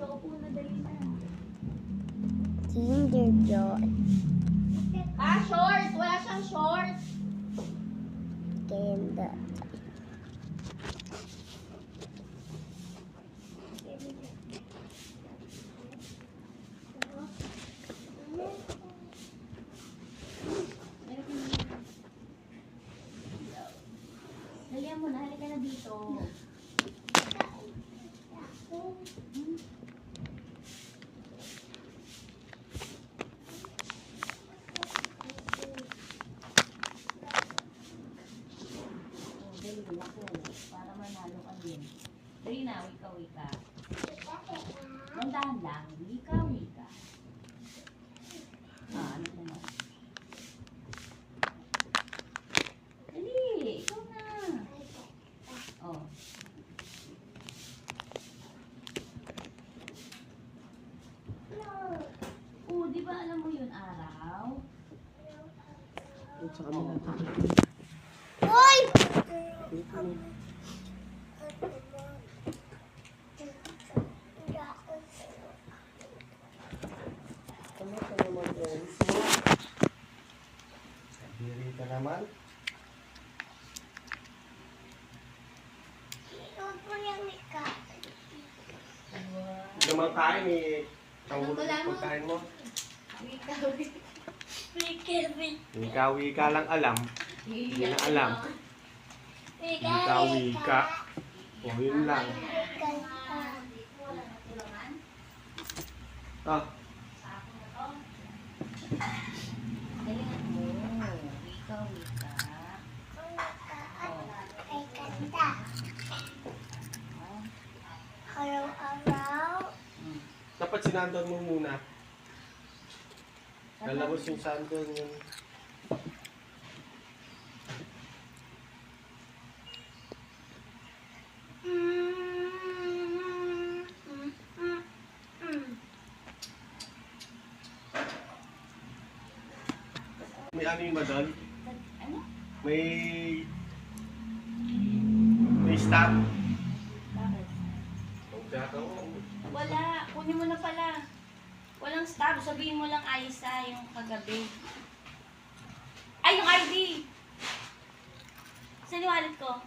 Upo na, dali na. Kinder Joy. Shorts! Wala siyang shorts! Kinder. Dalihan mo na, halika na dito. Para manalo ka din. Dali na, wika-wika. Mandahan lang, wika-wika. Ano naman? Dali, ikaw na. Oh. Di ba alam mo yun, araw? Uy! Diri ka naman. Hindi naman kain eh. Ang pagkain mo. Wika-wika lang alam. Hindi na alam. Wika-wika. O yun lang. Ah, Galingan mo. Wika-wika. Araw-araw. dapat sinandon mo muna. Lalabas yung sandon yun. May ano yung madal? Ano? May stop. Bakit? Wala. Kunin mo na pala. Walang stop. Sabihin mo lang Aisa yung kagabi. Ay, yung ID! Saan yung wallet ko?